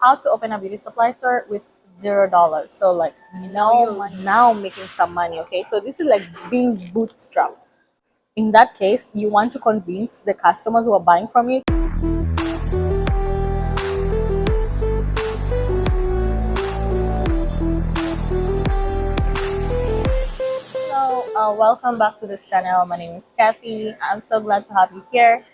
how to open a beauty supply store with $0. So like now making some money. Okay, so this is like being bootstrapped. In that case, you want to convince the customers who are buying from you. Hello, welcome back to this channel. My name is Kathy. I'm so glad to have you here.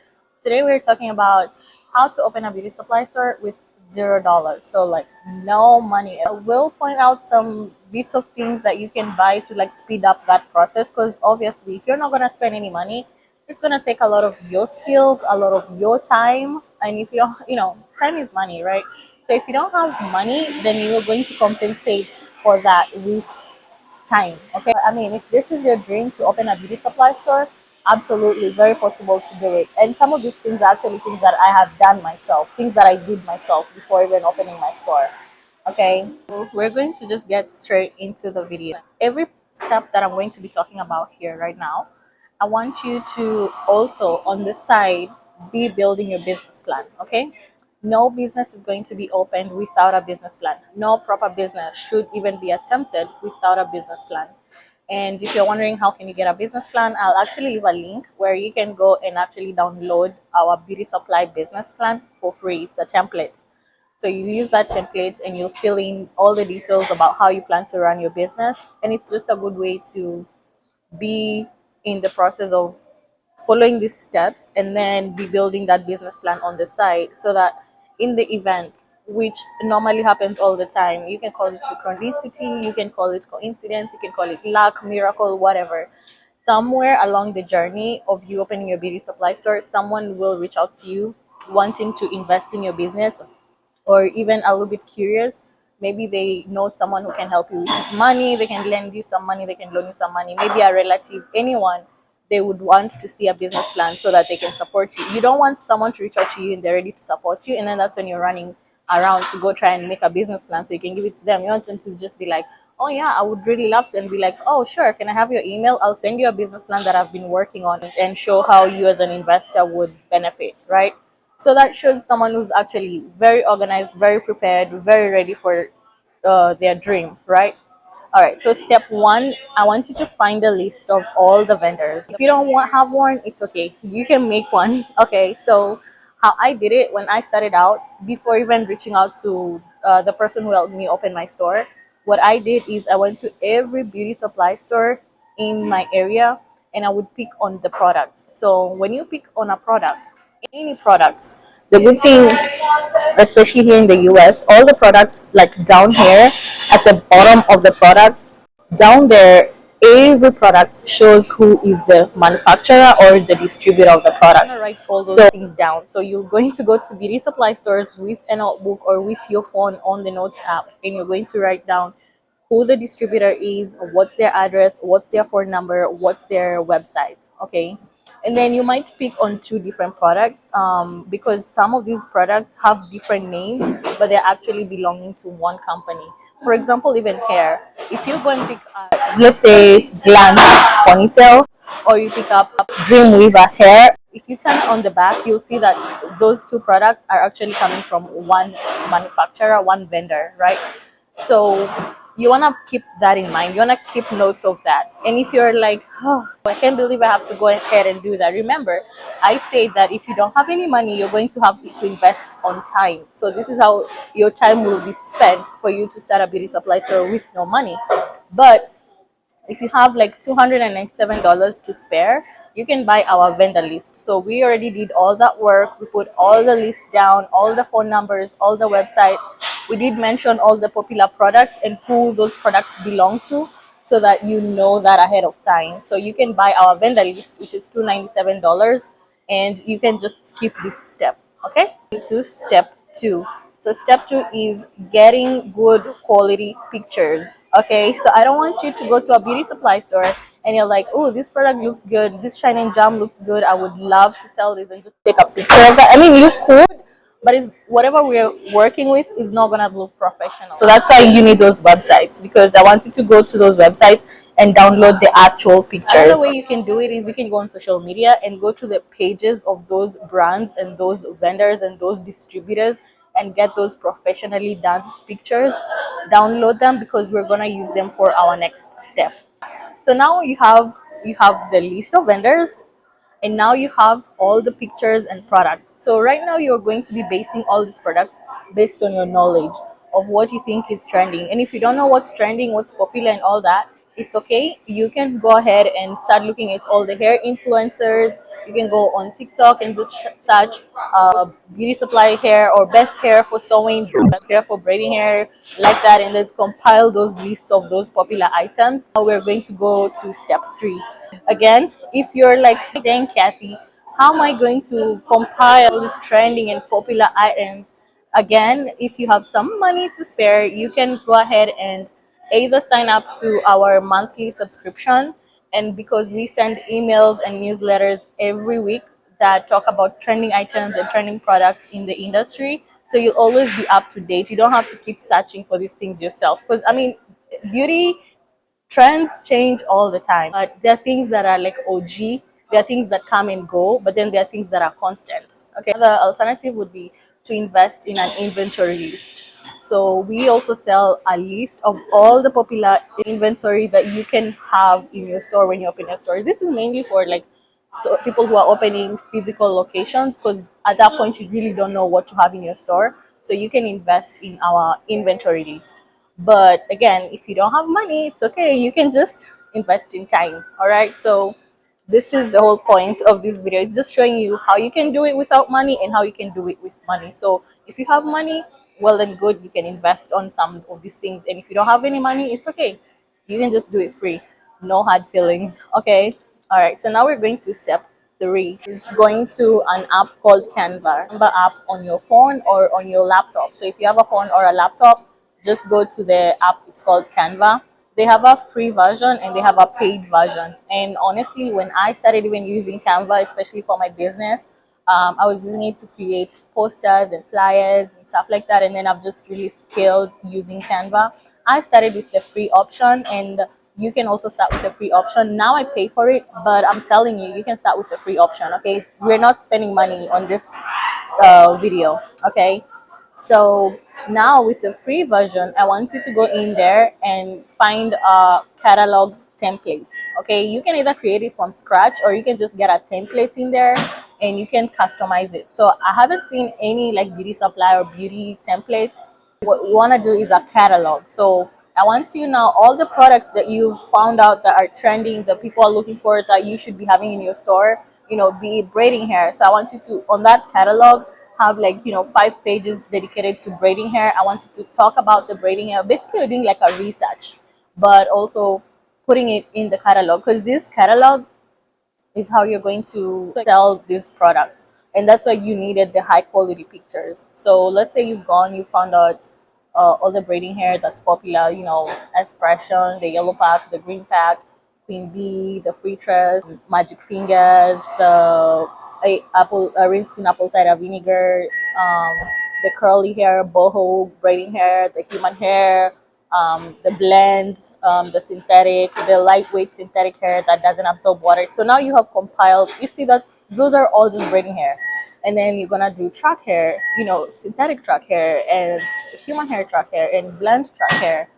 Today we're talking about how to open a beauty supply store with $0. So like no money. I will point out some bits of things that you can buy to like speed up that process, because obviously if you're not gonna spend any money, it's gonna take a lot of your skills, a lot of your time, and if you don't, time is money, right? So if you don't have money, then you're going to compensate for that with time. Okay, I mean, if this is your dream to open a beauty supply store, absolutely very possible to do it. And some of these things are actually things that I have done myself, things that I did myself before even opening my store. Okay, so we're going to just get straight into the video. Every step that I'm going to be talking about here right now, I want you to also on the side be building your business plan. Okay, no business is going to be opened without a business plan. No proper business should even be attempted without a business plan. And if you're wondering how can you get a business plan, I'll actually leave a link where you can go and actually download our beauty supply business plan for free. It's a template. So you use that template and you'll fill in all the details about how you plan to run your business. And it's just a good way to be in the process of following these steps and then be building that business plan on the side, so that in the event, which normally happens all the time, you can call it synchronicity, you can call it coincidence, you can call it luck, miracle, whatever, somewhere along the journey of you opening your beauty supply store, someone will reach out to you wanting to invest in your business, or even a little bit curious. Maybe they know someone who can help you with money, they can lend you some money, they can loan you some money, maybe a relative, anyone. They would want to see a business plan so that they can support you. You don't want someone to reach out to you and they're ready to support you, and then that's when you're running around to go try and make a business plan so you can give it to them. You want them to just be like, oh yeah, I would really love to, and be like, oh sure, can I have your email? I'll send you a business plan that I've been working on, and show how you as an investor would benefit, right? So that shows someone who's actually very organized, very prepared, very ready for their dream, right? All right, so step one, I want you to find a list of all the vendors. If you don't have one, it's okay. You can make one. Okay, so how I did it when I started out, before even reaching out to the person who helped me open my store, what I did is I went to every beauty supply store in my area and I would pick on the products. So when you pick on a product, any product, the good thing, especially here in the US, all the products like down here at the bottom of the product, down there, every product shows who is the manufacturer or the distributor of the product. I'm gonna write all those things down. So you're going to go to beauty supply stores with a notebook or with your phone on the notes app, and you're going to write down who the distributor is, what's their address, what's their phone number, what's their website. Okay, and then you might pick on two different products, because some of these products have different names, but they're actually belonging to one company. For example, even hair, if you go and pick let's say glance ponytail, or you pick up dreamweaver hair, if you turn it on the back, you'll see that those two products are actually coming from one manufacturer, one vendor, right? So you want to keep that in mind. You want to keep notes of that. And if you're like, oh, I can't believe I have to go ahead and do that, remember, I say that if you don't have any money, you're going to have to invest on time. So this is how your time will be spent for you to start a beauty supply store with no money. But if you have like $297 to spare, you can buy our vendor list. So we already did all that work. We put all the lists down, all the phone numbers, all the websites. We did mention all the popular products and who those products belong to, so that you know that ahead of time. So you can buy our vendor list, which is $297, and you can just skip this step. Okay, to step two. So step two is getting good quality pictures. Okay, so I don't want you to go to a beauty supply store and you're like, oh, this product looks good, this shining gem looks good, I would love to sell this, and just take a picture of that. I mean, you could, but it's whatever we're working with is not gonna look professional. So that's why you need those websites, because I want you to go to those websites and download the actual pictures. Another way you can do it is you can go on social media and go to the pages of those brands and those vendors and those distributors and get those professionally done pictures, download them because we're gonna use them for our next step. So now you have the list of vendors, and now you have all the pictures and products. So right now you're going to be basing all these products based on your knowledge of what you think is trending. And if you don't know what's trending, what's popular and all that, it's okay. You can go ahead and start looking at all the hair influencers. You can go on TikTok and just search beauty supply hair or best hair for sewing, best hair for braiding hair, like that, and let's compile those lists of those popular items. Now we're going to go to step 3. Again, if you're like, "Hey, dang, Kathy, how am I going to compile these trending and popular items?" Again, if you have some money to spare, you can go ahead and either sign up to our monthly subscription, and because we send emails and newsletters every week that talk about trending items and trending products in the industry, so you'll always be up to date. You don't have to keep searching for these things yourself, because I mean, beauty trends change all the time, but there are things that are like OG. There are things that come and go, but then there are things that are constant. Okay, the alternative would be to invest in an inventory list. So we also sell a list of all the popular inventory that you can have in your store when you open your store. This is mainly for like people who are opening physical locations, because at that point you really don't know what to have in your store. So you can invest in our inventory list. But again, if you don't have money, it's okay. You can just invest in time. All right. So this is the whole point of this video. It's just showing you how you can do it without money and how you can do it with money. So if you have money, well then good, you can invest on some of these things. And if you don't have any money, it's okay. You can just do it free. No hard feelings. Okay. All right. So now we're going to step 3. Is going to an app called Canva app on your phone or on your laptop. So if you have a phone or a laptop, just go to the app. It's called Canva. They have a free version and they have a paid version. And honestly, when I started even using Canva, especially for my business, I was using it to create posters and flyers and stuff like that. And then I've just really scaled using Canva. I started with the free option, and you can also start with the free option. Now I pay for it, but I'm telling you, you can start with the free option. Okay, we're not spending money on this video. Okay, so now with the free version, I want you to go in there and find a catalog template. Okay, you can either create it from scratch or you can just get a template in there and you can customize it. So I haven't seen any like beauty supply or beauty templates. What we want to do is a catalog. So I want you now, all the products that you've found out that are trending, that people are looking for, that you should be having in your store, be it braiding hair. So I want you to, on that catalog, have like 5 pages dedicated to braiding hair. I want you to talk about the braiding hair. Basically, you're doing like a research, but also putting it in the catalog, because this catalog is how you're going to sell these products, and that's why you needed the high quality pictures. So let's say you found out all the braiding hair that's popular, expression, the yellow pack, the green pack, queen bee, the free tress, magic fingers, the apple rinsed in apple cider vinegar, the curly hair, boho braiding hair, the human hair, the blend, the synthetic, the lightweight synthetic hair that doesn't absorb water. So now you have compiled, you see that those are all just braiding hair. And then you're gonna do track hair, synthetic track hair and human hair track hair and blend track hair,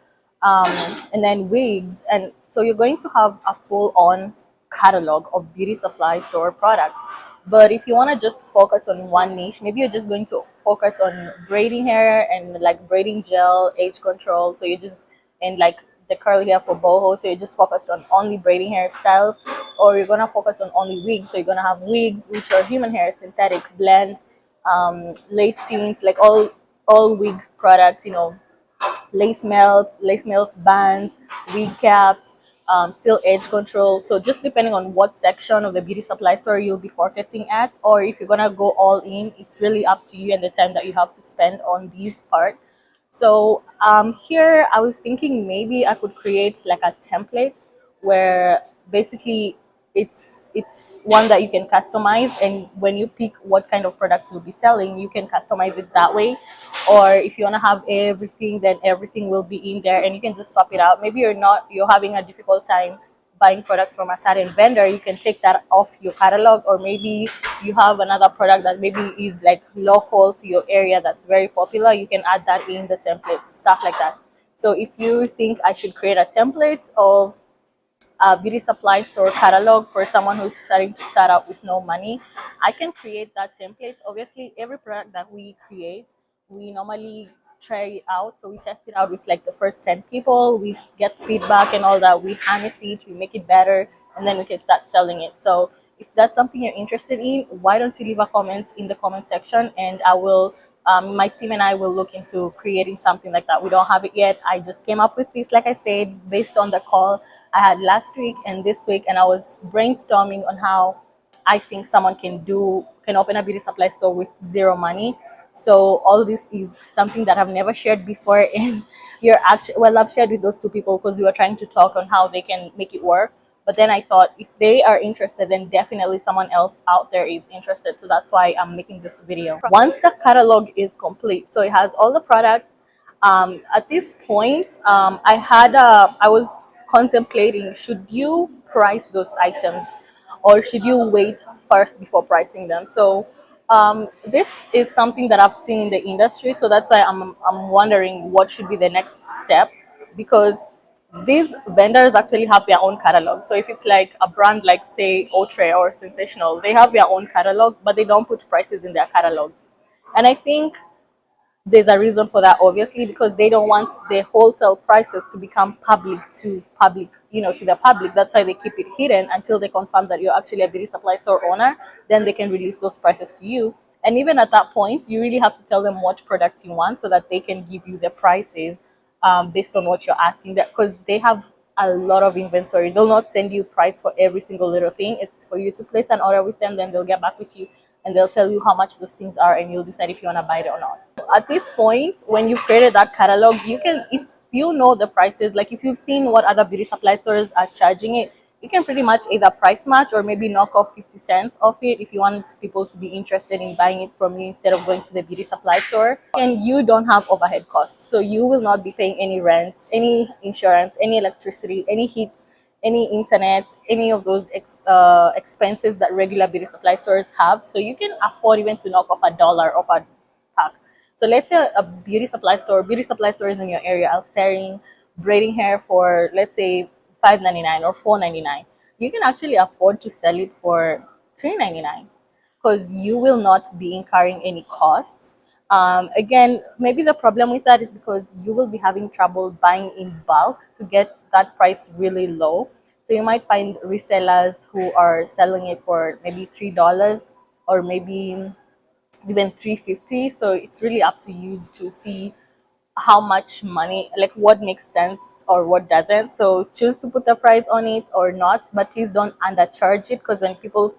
um, and then wigs. And so you're going to have a full-on catalog of beauty supply store products. But if you want to just focus on one niche, maybe you're just going to focus on braiding hair and like braiding gel, age control. So you just, and like the curly hair for boho. So you're just focused on only braiding hairstyles, or you're gonna focus on only wigs. So you're gonna have wigs, which are human hair, synthetic blends, lace tints, like all wig products. Lace melts, bands, wig caps, still edge control. So just depending on what section of the beauty supply store you'll be focusing at, or if you're gonna go all in, it's really up to you and the time that you have to spend on these part. So here I was thinking maybe I could create like a template where basically it's one that you can customize, and when you pick what kind of products you'll be selling, you can customize it that way. Or if you want to have everything, then everything will be in there and you can just swap it out. Maybe you're having a difficult time buying products from a certain vendor, you can take that off your catalog. Or maybe you have another product that maybe is like local to your area that's very popular, you can add that in the templates, stuff like that. So if you think I should create a template of a beauty supply store catalog for someone who's starting to start out with no money, I can create that template. Obviously, every product that we create, we normally try it out. So we test it out with like the first 10 people, we get feedback and all that, we harness it, we make it better, and then we can start selling it. So if that's something you're interested in, why don't you leave a comment in the comment section, and I will my team and I will look into creating something like that. We don't have it yet. I just came up with this, like I said, based on the call I had last week and this week, and I was brainstorming on how I think someone can open a beauty supply store with zero money. So all this is something that I've never shared before, and I've shared with those two people because we were trying to talk on how they can make it work. But then I thought if they are interested, then definitely someone else out there is interested. So that's why I'm making this video. Once the catalog is complete, so it has all the products. At this point, I was contemplating, should you price those items or should you wait first before pricing them? So this is something that I've seen in the industry. So that's why I'm wondering what should be the next step, because these vendors actually have their own catalog. So if it's like a brand like say Outre or Sensational, they have their own catalog, but they don't put prices in their catalogs. And I think there's a reason for that, obviously, because they don't want the wholesale prices to become public, to the public. That's why they keep it hidden until they confirm that you're actually a beauty supply store owner. Then they can release those prices to you. And even at that point, you really have to tell them what products you want so that they can give you the prices based on what you're asking. That because they have a lot of inventory. They'll not send you price for every single little thing. It's for you to place an order with them, then they'll get back with you and they'll tell you how much those things are, and you'll decide if you want to buy it or not. At this point, when you've created that catalog, you can, if you know the prices, like if you've seen what other beauty supply stores are charging it, you can pretty much either price match or maybe knock off 50 cents off it if you want people to be interested in buying it from you instead of going to the beauty supply store. And you don't have overhead costs, so you will not be paying any rent, any insurance, any electricity, any heat, any internet, any of those expenses that regular beauty supply stores have. So you can afford even to knock off $1 off a pack. So let's say a beauty supply stores in your area are selling braiding hair for, let's say, $5.99 or $4.99. You can actually afford to sell it for $3.99 because you will not be incurring any costs. Again, maybe the problem with that is because you will be having trouble buying in bulk to get that price really low. So you might find resellers who are selling it for maybe $3 or maybe even $3.50. So it's really up to you to see how much money, like what makes sense or what doesn't. So choose to put a price on it or not, but please don't undercharge it, because when people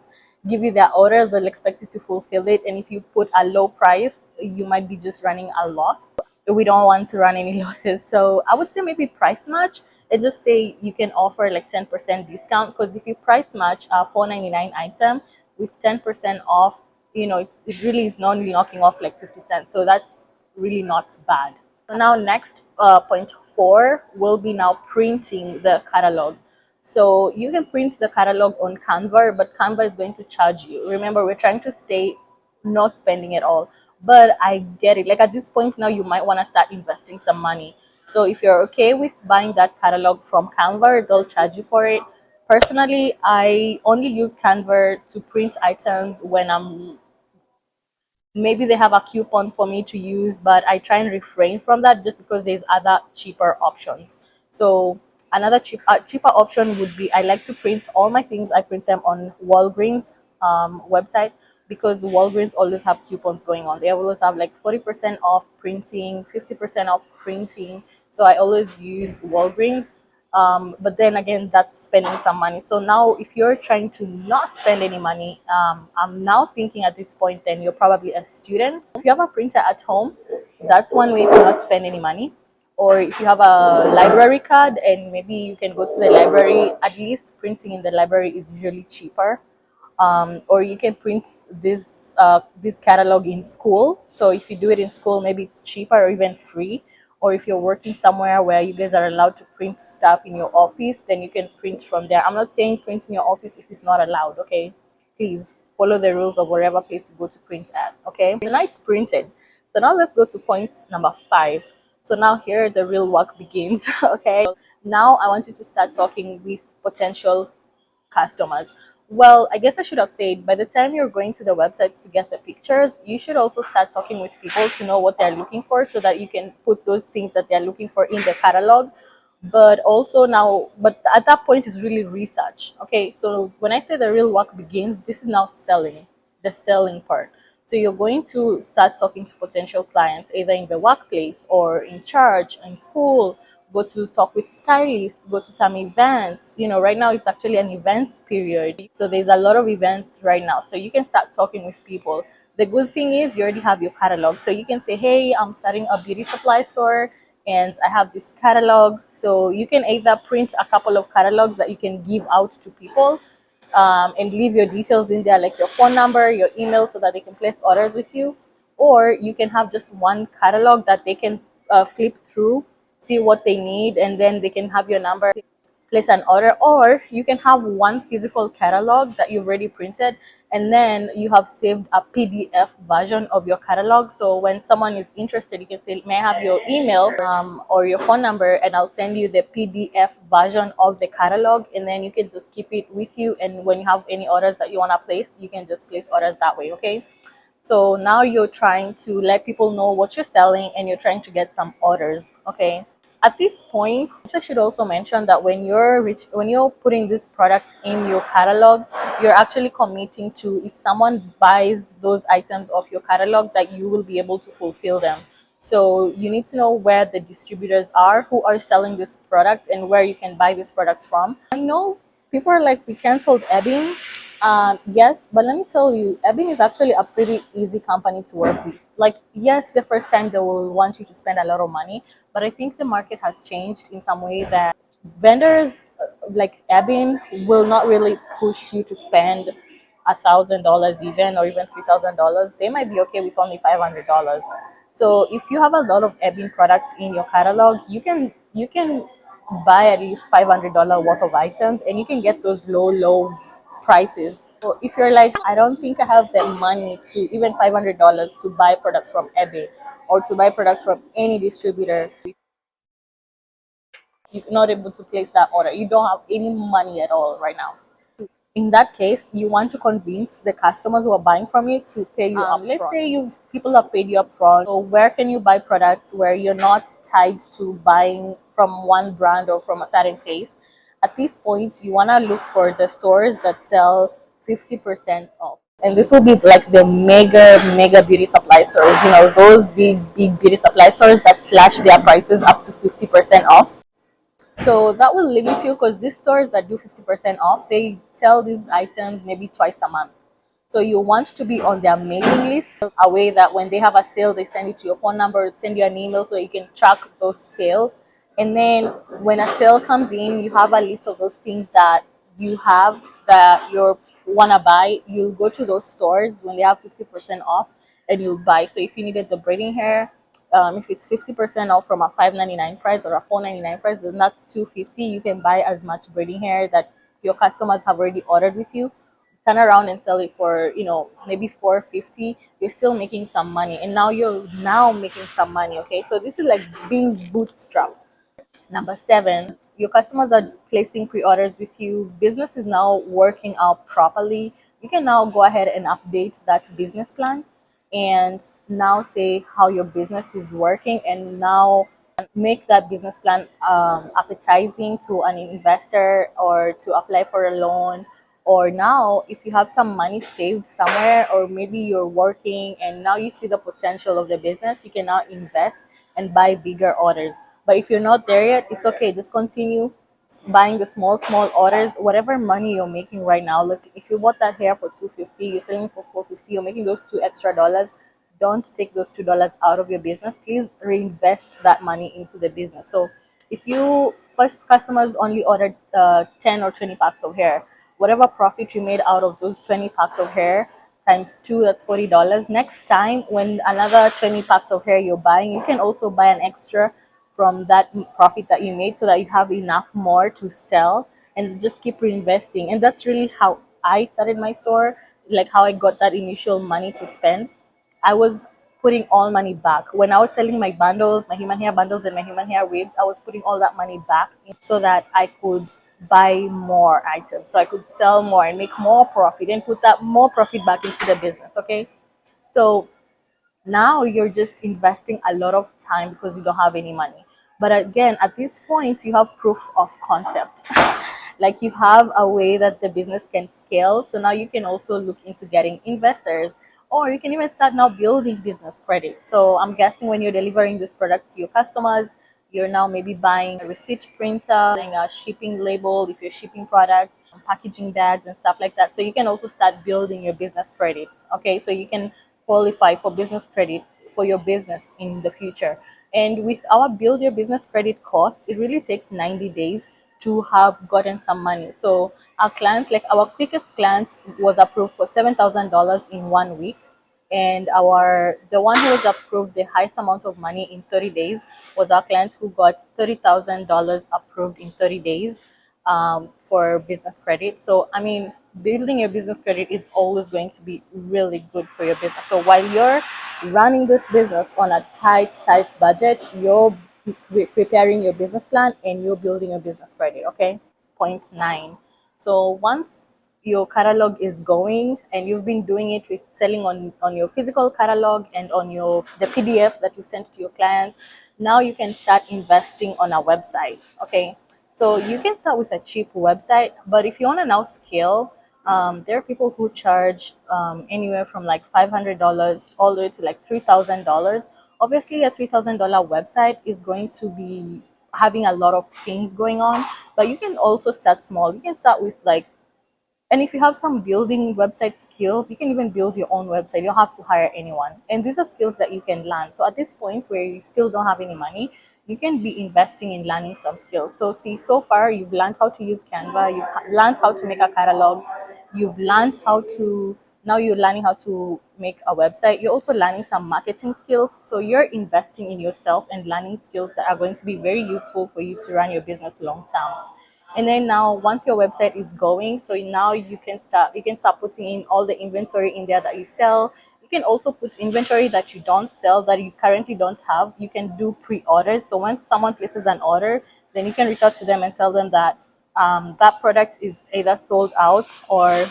give you their order, they'll expect you to fulfill it. And if you put a low price, you might be just running a loss. We don't want to run any losses. So I would say maybe price match and just say you can offer like 10% discount, because if you price match a $4.99 item with 10% off, it really is not knocking off like 50 cents. So that's really not bad. So now next, point 4 will be now printing the catalog. So you can print the catalog on Canva, but Canva is going to charge you. Remember, we're trying to stay no spending at all. But I get it. Like at this point now, you might want to start investing some money. So if you're okay with buying that catalog from Canva, they'll charge you for it. Personally, I only use Canva to print items when maybe they have a coupon for me to use, but I try and refrain from that just because there's other cheaper options. So another cheaper option would be, I like to print all my things, I print them on Walgreens website, because Walgreens always have coupons going on. They always have like 40% off printing, 50% off printing. So I always use Walgreens. But then again, that's spending some money. So now if you're trying to not spend any money, I'm now thinking at this point, then you're probably a student. If you have a printer at home, that's one way to not spend any money. Or if you have a library card and maybe you can go to the library, at least printing in the library is usually cheaper. Or you can print this catalog in school. So if you do it in school, maybe it's cheaper or even free. or if you're working somewhere where you guys are allowed to print stuff in your office, then you can print from there. I'm not saying print in your office if it's not allowed, okay? Please follow the rules of wherever place you go to print at, okay? Now it's printed. So now let's go to point number 5. So now here the real work begins, okay? Now I want you to start talking with potential customers. Well, I guess I should have said by the time you're going to the websites to get the pictures, you should also start talking with people to know what they're looking for so that you can put those things that they're looking for in the catalog. But also now, but at that point is really research. Okay, so when I say the real work begins, this is now selling, the selling part. So you're going to start talking to potential clients either in the workplace or in church, in school, go to talk with stylists, go to some events. You know, right now it's actually an events period. So there's a lot of events right now. So you can start talking with people. The good thing is you already have your catalog. So you can say, hey, I'm starting a beauty supply store and I have this catalog. So you can either print a couple of catalogs that you can give out to people, and leave your details in there, like your phone number, your email, so that they can place orders with you. Or you can have just one catalog that they can flip through, see what they need, and then they can have your number, place an order. Or you can have one physical catalog that you've already printed, and then you have saved a PDF version of your catalog. So when someone is interested, you can say, may I have your email, or your phone number, and I'll send you the PDF version of the catalog, and then you can just keep it with you, and when you have any orders that you want to place, you can just place orders that way, okay? So now you're trying to let people know what you're selling and you're trying to get some orders, okay? At this point, I should also mention that when you're putting these products in your catalog, you're actually committing to, if someone buys those items of your catalog, that you will be able to fulfill them. So you need to know where the distributors are who are selling these products and where you can buy these products from. I know people are like, we canceled Ebbing. Yes, but let me tell you, Ebbing is actually a pretty easy company to work with. Like, yes, the first time they will want you to spend a lot of money, but I think the market has changed in some way that vendors like Ebbing will not really push you to spend $1,000 even, or even $3,000. They might be okay with only $500. So if you have a lot of Ebbing products in your catalog, you can buy at least $500 worth of items, and you can get those low prices. So if you're like, I don't think I have the money to even $500 to buy products from eBay or to buy products from any distributor, you're not able to place that order. You don't have any money at all right now. In that case, you want to convince the customers who are buying from you to pay you up. Let's say people have paid you up front. So where can you buy products where you're not tied to buying from one brand or from a certain place? At this point, you want to look for the stores that sell 50% off. And this will be like the mega beauty supply stores. You know, those big beauty supply stores that slash their prices up to 50% off. So that will limit you, because these stores that do 50% off, they sell these items maybe twice a month. So you want to be on their mailing list, a way that when they have a sale, they send it to your phone number, send you an email so you can track those sales. And then when a sale comes in, you have a list of those things that you have that you want to buy. You'll go to those stores when they have 50% off and you'll buy. So if you needed the braiding hair, if it's 50% off from a $5.99 price or a $4.99 price, then that's $2.50. You can buy as much braiding hair that your customers have already ordered with you, turn around and sell it for, maybe $4.50. You're still making some money, and now you're making some money. Okay, so this is like being bootstrapped. Number 7, your customers are placing pre-orders with you. Business is now working out properly. You can now go ahead and update that business plan and now say how your business is working, and now make that business plan appetizing to an investor or to apply for a loan. Or now, if you have some money saved somewhere, or maybe you're working and now you see the potential of the business, you can now invest and buy bigger orders. But if you're not there yet, it's okay. Just continue buying the small orders. Whatever money you're making right now, look, if you bought that hair for $2.50, you're selling for $4.50, you're making those $2 extra. Don't take those $2 out of your business. Please reinvest that money into the business. So if you first customers only ordered 10 or 20 packs of hair, whatever profit you made out of those 20 packs of hair times 2, that's $40. Next time when another 20 packs of hair you're buying, you can also buy an extra from that profit that you made, so that you have enough more to sell and just keep reinvesting. And that's really how I started my store, like how I got that initial money to spend. I was putting all money back. When I was selling my bundles, my human hair bundles and my human hair wigs, I was putting all that money back so that I could buy more items, so I could sell more and make more profit and put that more profit back into the business. Okay. So now you're just investing a lot of time because you don't have any money. But again, at this point, you have proof of concept. Like you have a way that the business can scale. So now you can also look into getting investors, or you can even start now building business credit. So I'm guessing when you're delivering these products to your customers, you're now maybe buying a receipt printer, buying a shipping label if you're shipping products, packaging bags and stuff like that. So you can also start building your business credits. Okay, so you can qualify for business credit for your business in the future. And with our build your business credit course, it really takes 90 days to have gotten some money. So our clients, like our quickest clients was approved for $7,000 in 1 week, and our the one who was approved the highest amount of money in 30 days was our clients who got $30,000 approved in 30 days, for business credit. So I mean, building your business credit is always going to be really good for your business. So while you're running this business on a tight budget, you're preparing your business plan and you're building your business credit. Okay. Point 9. So once your catalog is going and you've been doing it with selling on your physical catalog and on your the PDFs that you sent to your clients, now you can start investing on a website. Okay. So you can start with a cheap website, but if you want to now scale, there are people who charge anywhere from like $500 all the way to like $3,000. Obviously, a $3,000 website is going to be having a lot of things going on, but you can also start small. You can start with like, and if you have some building website skills, you can even build your own website. You don't have to hire anyone. And these are skills that you can learn. So at this point where you still don't have any money, you can be investing in learning some skills. So see, so far you've learned how to use Canva, you've learned how to make a catalog, you've learned how to, now you're learning how to make a website. You're also learning some marketing skills. So you're investing in yourself and learning skills that are going to be very useful for you to run your business long term. And then now once your website is going, so now you can start putting in all the inventory in there that you sell. You can also put inventory that you don't sell, that you currently don't have. You can do pre-orders. So once someone places an order, then you can reach out to them and tell them that that product is either sold out, or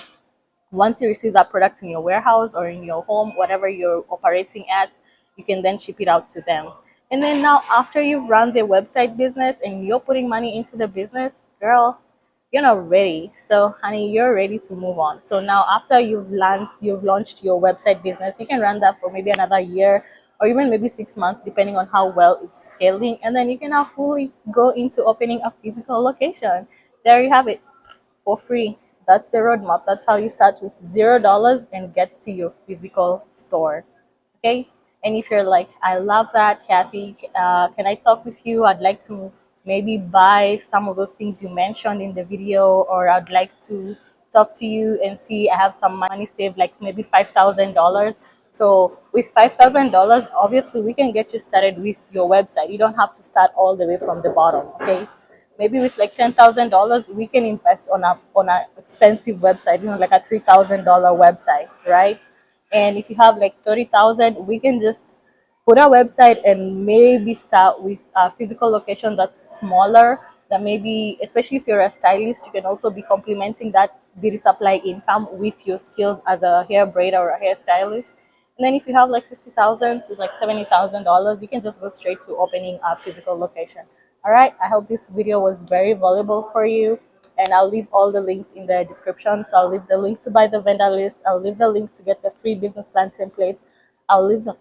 once you receive that product in your warehouse or in your home, whatever you're operating at, you can then ship it out to them. And then now, after you've run the website business and you're putting money into the business, girl, you're not ready. So, honey, you're ready to move on. So now, after you've launched your website business, you can run that for maybe another year or even maybe 6 months, depending on how well it's scaling. And then you can now fully go into opening a physical location. There you have it, for free. That's the roadmap. That's how you start with $0 and get to your physical store. Okay. And if you're like, I love that, Kathy, can I talk with you? I'd like to maybe buy some of those things you mentioned in the video, or I'd like to talk to you and see I have some money saved, like maybe $5,000. So with $5,000, obviously we can get you started with your website. You don't have to start all the way from the bottom. Okay. Maybe with like $10,000, we can invest on a expensive website, like a $3,000 website, right? And if you have like 30,000, we can just put a website and maybe start with a physical location that's smaller. That maybe, especially if you're a stylist, you can also be complementing that beauty supply income with your skills as a hair braider or a hairstylist. And then if you have like 50,000 to like $70,000, you can just go straight to opening a physical location. All right. I hope this video was very valuable for you. And I'll leave all the links in the description. So I'll leave the link to buy the vendor list. I'll leave the link to get the free business plan templates. I'll leave the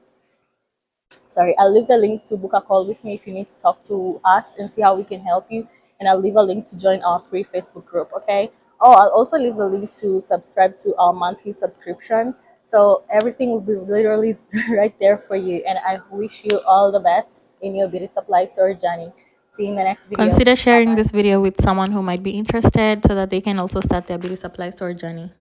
I'll leave the link to book a call with me if you need to talk to us and see how we can help you. And I'll leave a link to join our free Facebook group. Okay. Oh, I'll also leave a link to subscribe to our monthly subscription. So everything will be literally right there for you. And I wish you all the best in your beauty supply store journey. See you in the next video. Consider Bye sharing bye. this video with someone who might be interested so that they can also start their beauty supply store journey.